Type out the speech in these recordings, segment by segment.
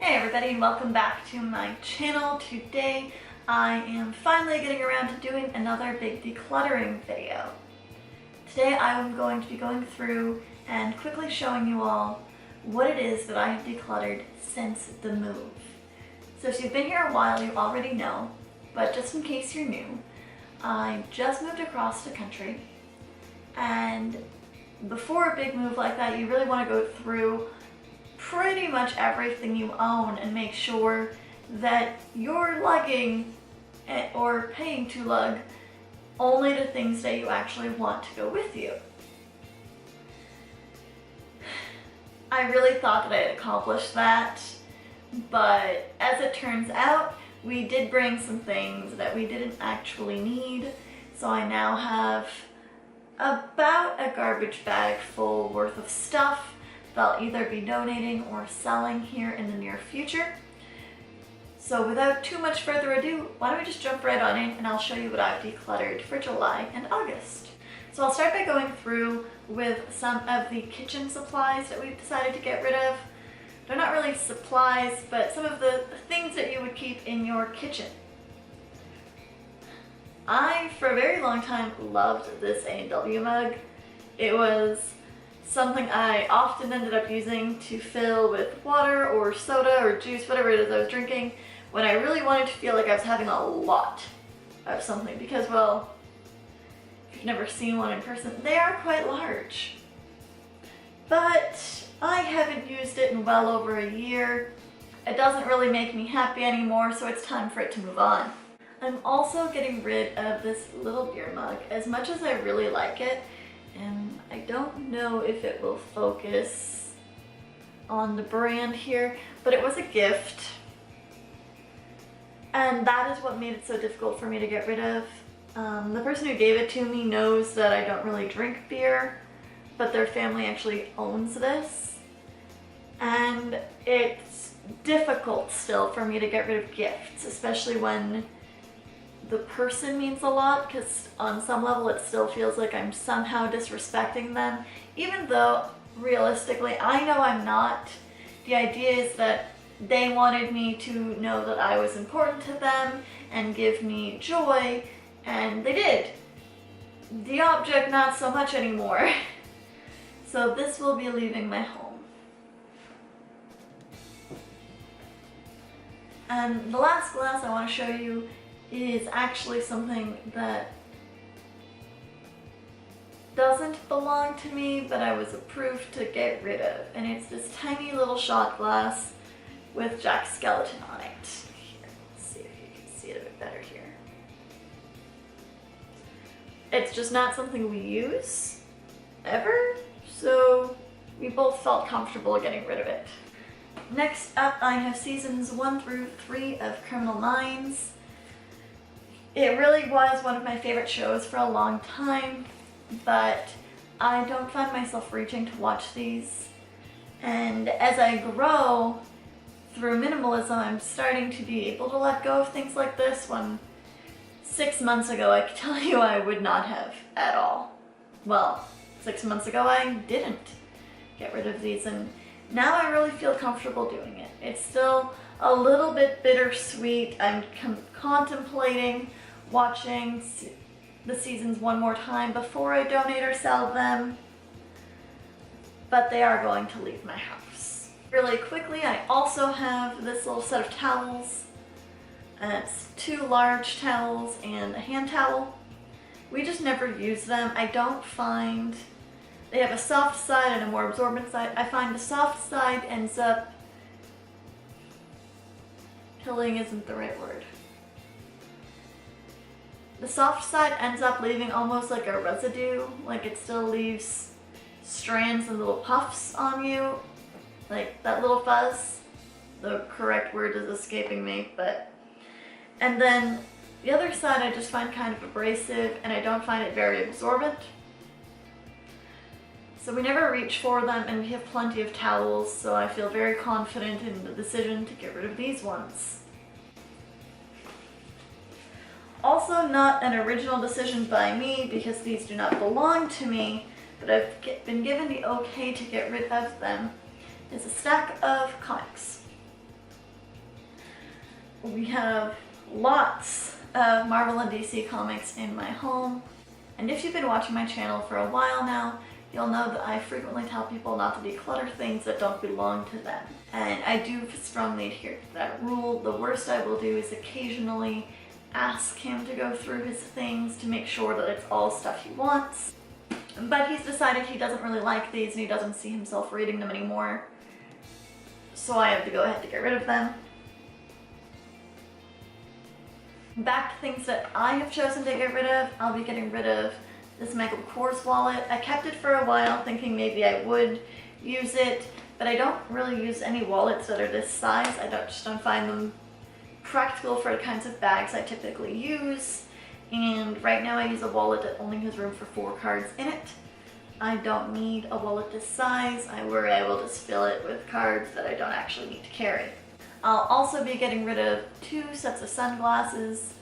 Hey everybody, and welcome back to my channel. Today I am finally getting around to doing another big decluttering video. Today I am going to be going through and quickly showing you all what it is that I have decluttered since the move. So if you've been here a while, you already know, but just in case you're new, I just moved across the country, and before a big move like that, you really want to go through pretty much everything you own and make sure that you're lugging or paying to lug only the things that you actually want to go with you. I really thought that I had accomplished that, but as it turns out, we did bring some things that we didn't actually need, so I now have about a garbage bag full worth of stuff that I'll either be donating or selling here in the near future. So without too much further ado, why don't we just jump right on in and I'll show you what I've decluttered for July and August. So I'll start by going through with some of the kitchen supplies that we've decided to get rid of. They're not really supplies, but some of the things that you would keep in your kitchen. I, for a very long time, loved this A&W mug. It was something I often ended up using to fill with water or soda or juice, whatever it is I was drinking, when I really wanted to feel like I was having a lot of something, because, well, if you've never seen one in person, they are quite large. But I haven't used it in well over a year. It doesn't really make me happy anymore, so it's time for it to move on. I'm also getting rid of this little beer mug. As much as I really like it, and I don't know if it will focus on the brand here, but it was a gift. And that is what made it so difficult for me to get rid of. The person who gave it to me knows that I don't really drink beer, but their family actually owns this. And it's difficult still for me to get rid of gifts, especially when the person means a lot, because on some level it still feels like I'm somehow disrespecting them, even though realistically I know I'm not. The idea is that they wanted me to know that I was important to them and give me joy, and they did. The object, not so much anymore. So this will be leaving my home. And the last glass I want to show you is actually something that doesn't belong to me, but I was approved to get rid of. And it's this tiny little shot glass with Jack's skeleton on it. Here, let's see if you can see it a bit better here. It's just not something we use ever, so we both felt comfortable getting rid of it. Next up, I have seasons 1 through 3 of Criminal Minds. It really was one of my favorite shows for a long time, but I don't find myself reaching to watch these. And as I grow through minimalism, I'm starting to be able to let go of things like this, when 6 months ago I could tell you I would not have at all. Well, 6 months ago I didn't get rid of these, and now I really feel comfortable doing it. It's still a little bit bittersweet. I'm contemplating watching the seasons one more time before I donate or sell them, but they are going to leave my house. Really quickly, I also have this little set of towels. It's 2 large towels and a hand towel. We just never use them. I don't find they have a soft side and a more absorbent side. I find the soft side ends up, killing isn't the right word. The soft side ends up leaving almost like a residue, like it still leaves strands and little puffs on you, like that little fuzz. The correct word is escaping me, but... And then the other side I just find kind of abrasive, and I don't find it very absorbent. So we never reach for them, and we have plenty of towels, so I feel very confident in the decision to get rid of these ones. Also not an original decision by me, because these do not belong to me, but I've been given the okay to get rid of them, is a stack of comics. We have lots of Marvel and DC comics in my home, and if you've been watching my channel for a while now, you'll know that I frequently tell people not to declutter things that don't belong to them. And I do strongly adhere to that rule. The worst I will do is occasionally ask him to go through his things to make sure that it's all stuff he wants. But he's decided he doesn't really like these and he doesn't see himself reading them anymore. So I have to go ahead to get rid of them. Back to things that I have chosen to get rid of, I'll be getting rid of this Michael Kors wallet. I kept it for a while thinking maybe I would use it, but I don't really use any wallets that are this size. I just don't find them practical for the kinds of bags I typically use. And right now I use a wallet that only has room for 4 cards in it. I don't need a wallet this size. I worry I will just fill it with cards that I don't actually need to carry. I'll also be getting rid of 2 sets of sunglasses.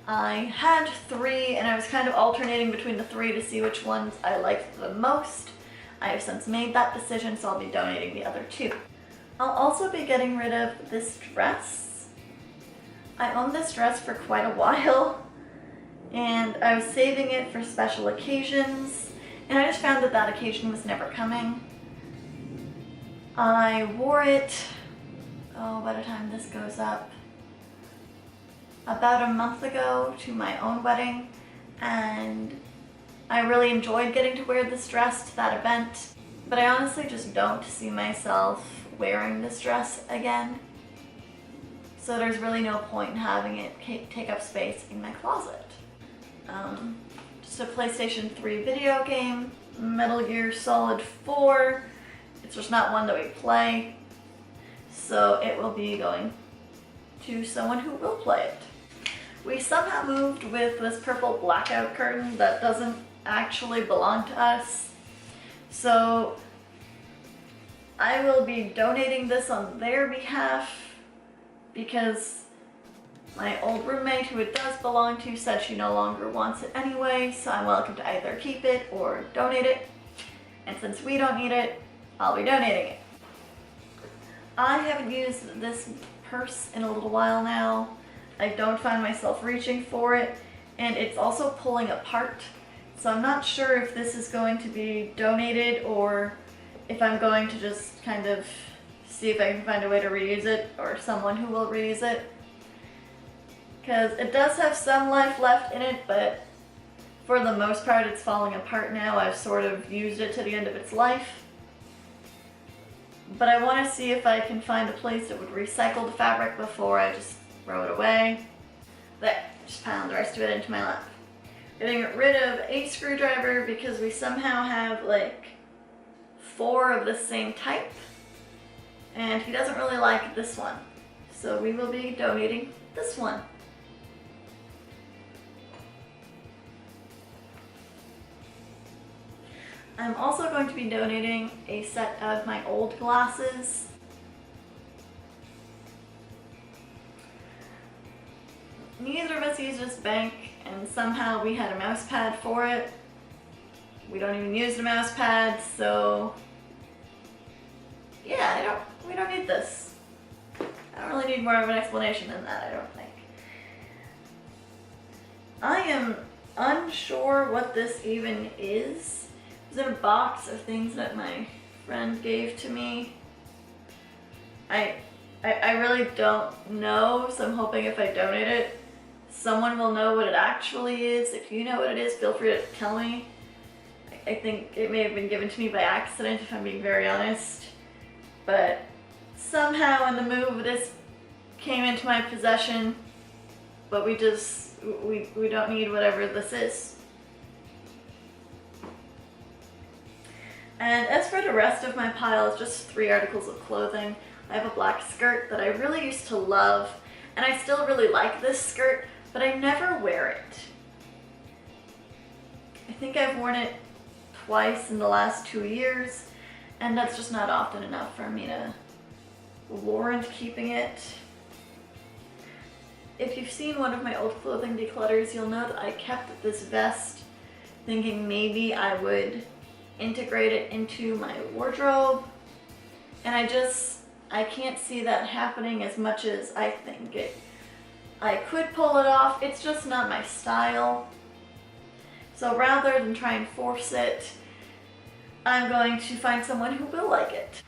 I had 3 and I was kind of alternating between the 3 to see which ones I liked the most. I have since made that decision, so I'll be donating the other 2. I'll also be getting rid of this dress. I owned this dress for quite a while and I was saving it for special occasions, and I just found that that occasion was never coming. I wore it, by the time this goes up, about a month ago to my own wedding, and I really enjoyed getting to wear this dress to that event, but I honestly just don't see myself wearing this dress again. So there's really no point in having it take up space in my closet. Just a PlayStation 3 video game, Metal Gear Solid 4. It's just not one that we play, so it will be going to someone who will play it. We somehow moved with this purple blackout curtain that doesn't actually belong to us, so I will be donating this on their behalf because my old roommate, who it does belong to, said she no longer wants it anyway, so I'm welcome to either keep it or donate it. And since we don't need it, I'll be donating it. I haven't used this purse in a little while now. I don't find myself reaching for it, and it's also pulling apart. So I'm not sure if this is going to be donated or if I'm going to just kind of see if I can find a way to reuse it or someone who will reuse it. Because it does have some life left in it, but for the most part it's falling apart now. I've sort of used it to the end of its life. But I want to see if I can find a place that would recycle the fabric before I just throw it away. There, just piled the rest of it into my lap. Getting rid of a screwdriver because we somehow have like 4 of the same type. And he doesn't really like this one. So we will be donating this one. I'm also going to be donating a set of my old glasses. Neither of us use this bank, and somehow we had a mouse pad for it. We don't even use the mouse pad, so yeah, we don't need this. I don't really need more of an explanation than that, I don't think. I am unsure what this even is. Is it a box of things that my friend gave to me? I really don't know, so I'm hoping if I donate it, someone will know what it actually is. If you know what it is, feel free to tell me. I think it may have been given to me by accident, if I'm being very honest. But somehow in the move, this came into my possession, but we don't need whatever this is. And as for the rest of my pile, it's just 3 articles of clothing. I have a black skirt that I really used to love, and I still really like this skirt, but I never wear it. I think I've worn it twice in the last 2 years, and that's just not often enough for me to warrant keeping it. If you've seen one of my old clothing declutters, you'll know that I kept this vest thinking maybe I would integrate it into my wardrobe, and I can't see that happening as much as I think it I could pull it off, it's just not my style. So rather than try and force it, I'm going to find someone who will like it.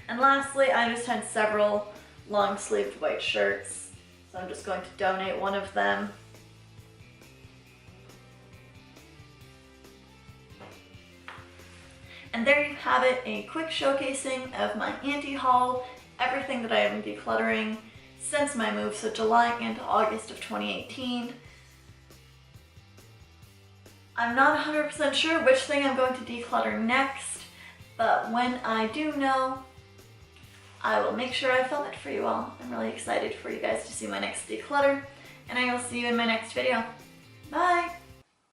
And lastly, I just had several long-sleeved white shirts, so I'm just going to donate one of them. And there you have it, a quick showcasing of my Antihaul, everything that I am decluttering since my move, so July and August of 2018. I'm not 100% sure which thing I'm going to declutter next, but when I do know, I will make sure I film it for you all. I'm really excited for you guys to see my next declutter, and I will see you in my next video. Bye!